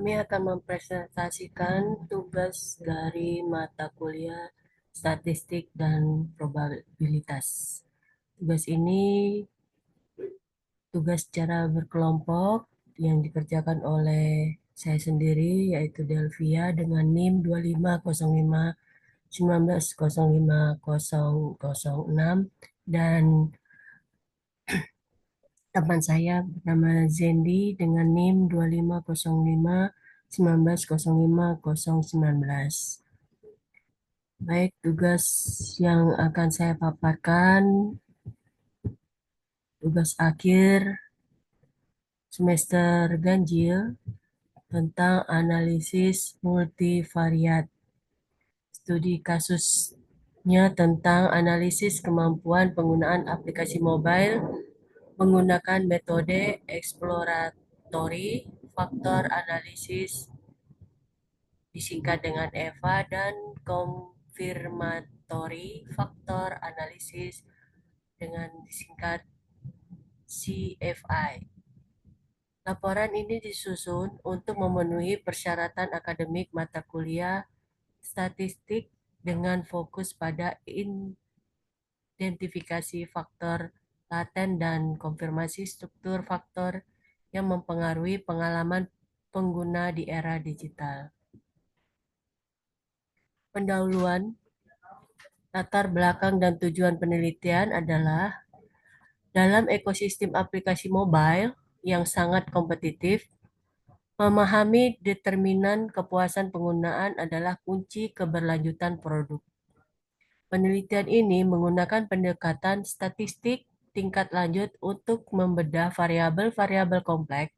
Kami akan mempresentasikan tugas dari mata kuliah statistik dan probabilitas. Tugas ini tugas secara berkelompok yang dikerjakan oleh saya sendiri, yaitu Delvia dengan NIM 2505 dan teman saya bernama Zendi dengan NIM 2505 Baik, tugas yang akan saya paparkan, tugas akhir semester ganjil tentang analisis multivariat. Studi kasusnya tentang analisis kemampuan penggunaan aplikasi mobile menggunakan metode eksploratory, faktor analisis disingkat dengan EVA, dan konfirmatory, faktor analisis dengan disingkat CFI. Laporan ini disusun untuk memenuhi persyaratan akademik mata kuliah statistik dengan fokus pada identifikasi faktor laten dan konfirmasi struktur faktor yang mempengaruhi pengalaman pengguna di era digital. Pendahuluan, latar belakang dan tujuan penelitian adalah dalam ekosistem aplikasi mobile yang sangat kompetitif, memahami determinan kepuasan penggunaan adalah kunci keberlanjutan produk. Penelitian ini menggunakan pendekatan statistik tingkat lanjut untuk membedah variabel-variabel kompleks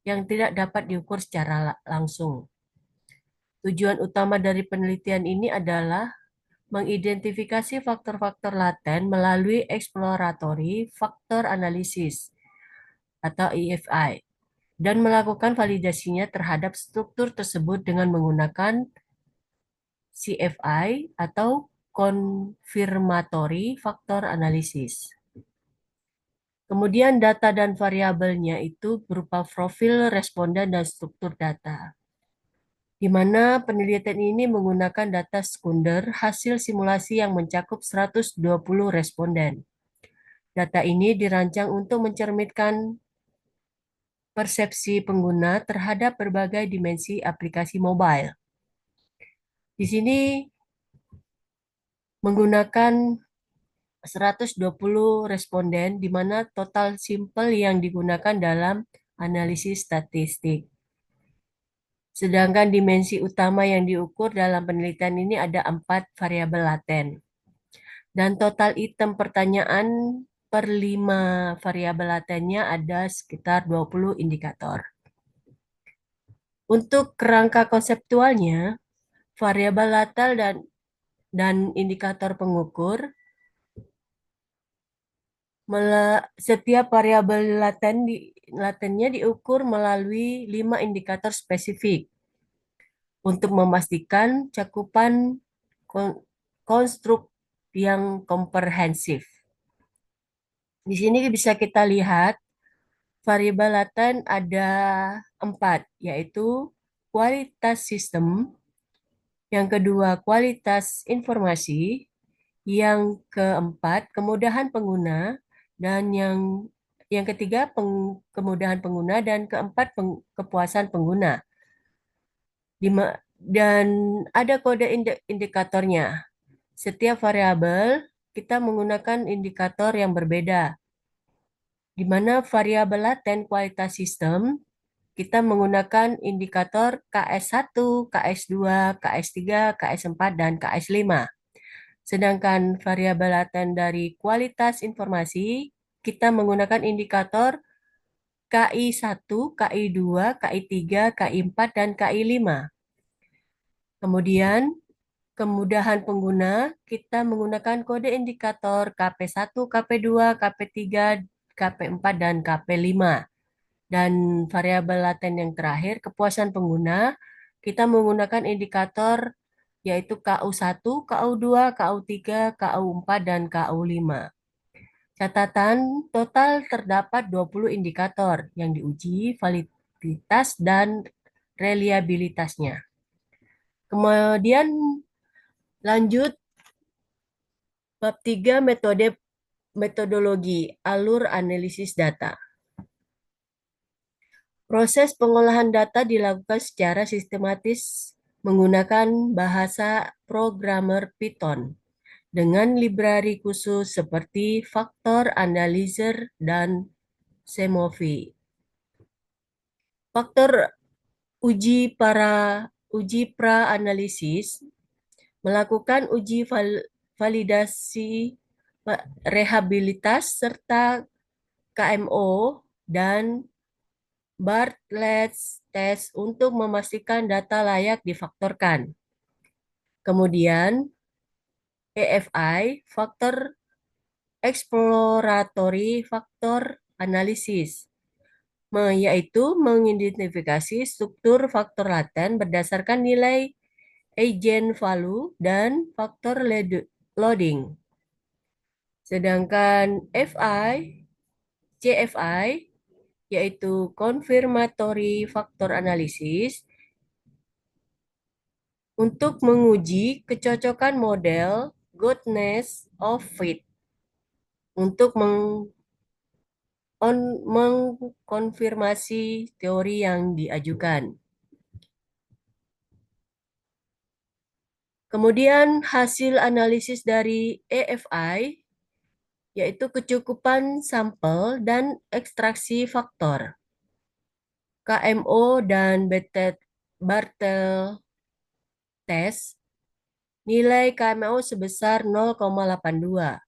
yang tidak dapat diukur secara langsung. Tujuan utama dari penelitian ini adalah mengidentifikasi faktor-faktor laten melalui exploratory factor analysis atau EFI dan melakukan validasinya terhadap struktur tersebut dengan menggunakan CFI atau confirmatory factor analysis. Kemudian data dan variabelnya itu berupa profil responden dan struktur data, di mana penelitian ini menggunakan data sekunder hasil simulasi yang mencakup 120 responden. Data ini dirancang untuk mencerminkan persepsi pengguna terhadap berbagai dimensi aplikasi mobile. Di sini menggunakan 120 responden, di mana total sampel yang digunakan dalam analisis statistik. Sedangkan dimensi utama yang diukur dalam penelitian ini ada 4 variabel laten. Dan total item pertanyaan per 5 variabel latennya ada sekitar 20 indikator. Untuk kerangka konseptualnya, variabel laten dan indikator pengukur, setiap variabel latennya diukur melalui 5 indikator spesifik untuk memastikan cakupan konstruk yang komprehensif. Di sini bisa kita lihat variabel laten ada 4, yaitu kualitas sistem, yang kedua kualitas informasi, yang keempat kemudahan pengguna, dan yang ketiga kemudahan pengguna, dan keempat kepuasan pengguna. Dan ada kode indikatornya. Setiap variabel kita menggunakan indikator yang berbeda, di mana variabel laten kualitas sistem kita menggunakan indikator KS1, KS2, KS3, KS4, dan KS5. Sedangkan variabel laten dari kualitas informasi kita menggunakan indikator KI1, KI2, KI3, KI4, dan KI5. Kemudian kemudahan pengguna kita menggunakan kode indikator KP1, KP2, KP3, KP4, dan KP5. Dan variabel laten yang terakhir, kepuasan pengguna, kita menggunakan indikator yaitu KU1, KU2, KU3, KU4, dan KU5. Catatan, total terdapat 20 indikator yang diuji validitas dan reliabilitasnya. Kemudian lanjut bab 3 metodologi alur analisis data. Proses pengolahan data dilakukan secara sistematis menggunakan bahasa programmer Python dengan library khusus seperti Factor Analyzer dan Semovi. Faktor uji pra-analisis melakukan uji validasi rehabilitas serta KMO dan Bartlett's test untuk memastikan data layak difaktorkan. Kemudian EFI, faktor exploratory factor analysis, yaitu mengidentifikasi struktur faktor laten berdasarkan nilai eigenvalue dan faktor loading. Sedangkan CFI, yaitu confirmatory factor analysis, untuk menguji kecocokan model goodness of fit untuk mengkonfirmasi teori yang diajukan. Kemudian hasil analisis dari EFI yaitu kecukupan sampel dan ekstraksi faktor. KMO dan Bartel test nilai KMO sebesar 0,82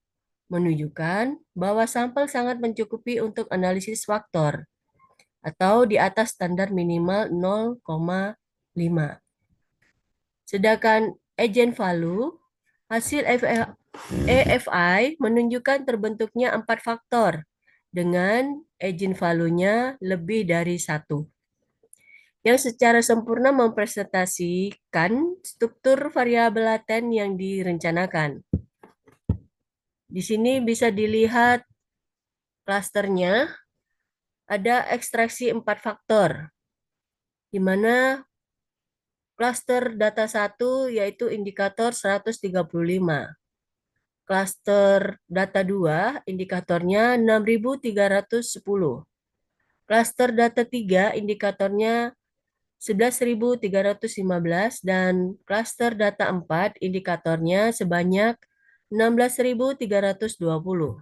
menunjukkan bahwa sampel sangat mencukupi untuk analisis faktor atau di atas standar minimal 0,5. Sedangkan eigenvalue hasil EFI menunjukkan terbentuknya 4 faktor dengan eigenvalue-nya lebih dari 1 yang secara sempurna mempresentasikan struktur variabel laten yang direncanakan. Di sini bisa dilihat klasternya ada ekstraksi 4 faktor, di mana klaster data 1 yaitu indikator 135. Klaster data 2 indikatornya 6310. Klaster data 3 indikatornya 11.315 dan klaster data 4 indikatornya sebanyak 16.320.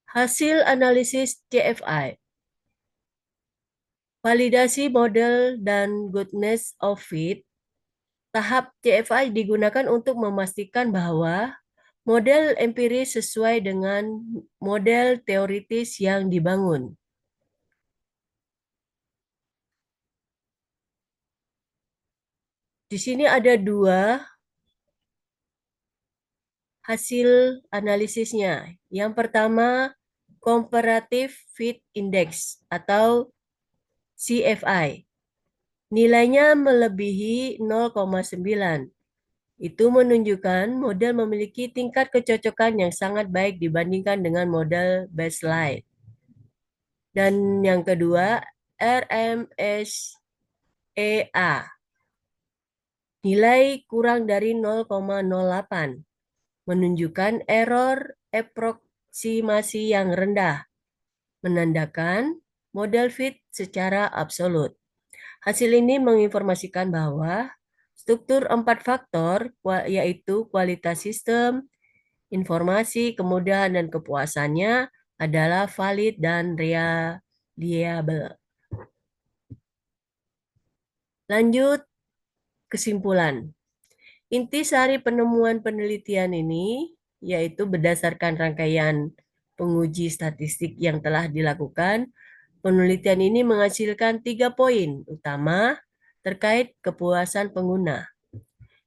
Hasil analisis CFI. Validasi model dan goodness of fit. Tahap CFI digunakan untuk memastikan bahwa model empiris sesuai dengan model teoritis yang dibangun. Di sini ada 2 hasil analisisnya. Yang pertama, Comparative Fit Index atau CFI. Nilainya melebihi 0,9. Itu menunjukkan model memiliki tingkat kecocokan yang sangat baik dibandingkan dengan model baseline. Dan yang kedua, RMSEA. Nilai kurang dari 0,08. Menunjukkan error aproksimasi yang rendah, menandakan model fit secara absolut. Hasil ini menginformasikan bahwa struktur 4 faktor, yaitu kualitas sistem, informasi, kemudahan, dan kepuasannya adalah valid dan reliable. Lanjut, kesimpulan. Intisari penemuan penelitian ini yaitu berdasarkan rangkaian penguji statistik yang telah dilakukan, penelitian ini menghasilkan 3 poin utama terkait kepuasan pengguna.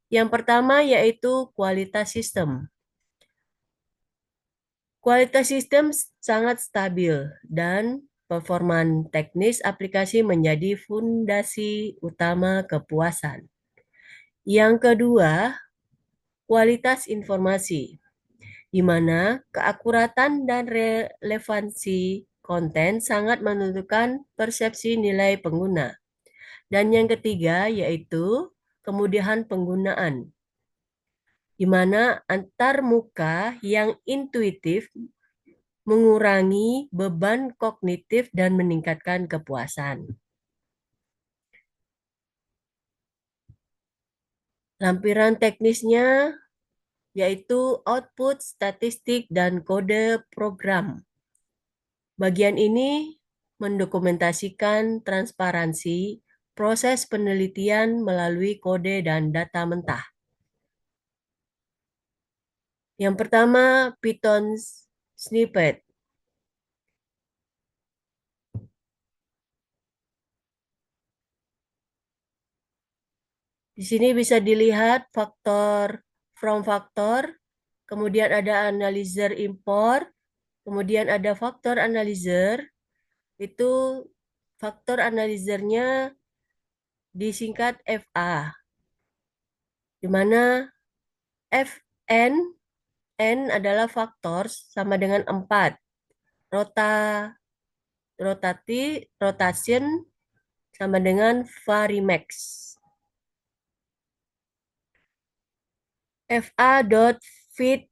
Yang pertama yaitu kualitas sistem. Kualitas sistem sangat stabil dan performan teknis aplikasi menjadi fondasi utama kepuasan. Yang kedua, kualitas informasi, di mana keakuratan dan relevansi konten sangat menentukan persepsi nilai pengguna. Dan yang ketiga yaitu kemudahan penggunaan, di mana antarmuka yang intuitif mengurangi beban kognitif dan meningkatkan kepuasan. Lampiran teknisnya yaitu output, statistik, dan kode program. Bagian ini mendokumentasikan transparansi proses penelitian melalui kode dan data mentah. Yang pertama, Python snippet. Di sini bisa dilihat faktor from faktor, kemudian ada analyzer import, kemudian ada faktor analyzer. Itu faktor analyzernya disingkat FA, di mana Fn N adalah faktor sama dengan 4. Rotation sama dengan varimax. fa.feed.df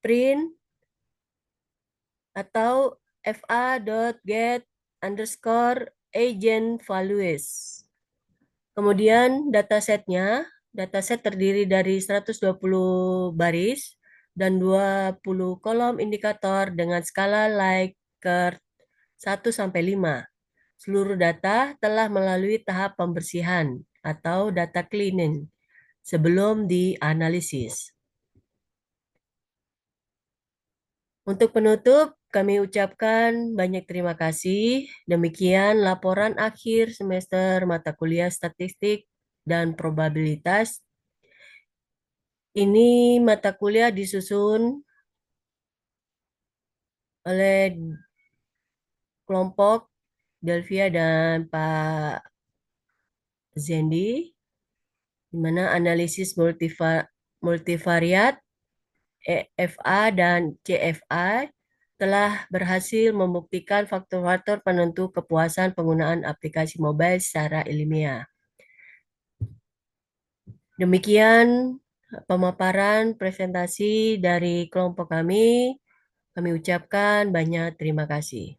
print atau fa.get underscore agent values. Kemudian dataset terdiri dari 120 baris dan 20 kolom indikator dengan skala Likert 1 sampai 5. Seluruh data telah melalui tahap pembersihan atau data cleaning sebelum dianalisis. Untuk penutup, kami ucapkan banyak terima kasih. Demikian laporan akhir semester mata kuliah statistik dan probabilitas. Ini mata kuliah disusun oleh kelompok Delvia dan Pak Zendi, di mana analisis multivariat EFA dan CFA telah berhasil membuktikan faktor-faktor penentu kepuasan penggunaan aplikasi mobile secara ilmiah. Demikian pemaparan presentasi dari kelompok kami. Kami ucapkan banyak terima kasih.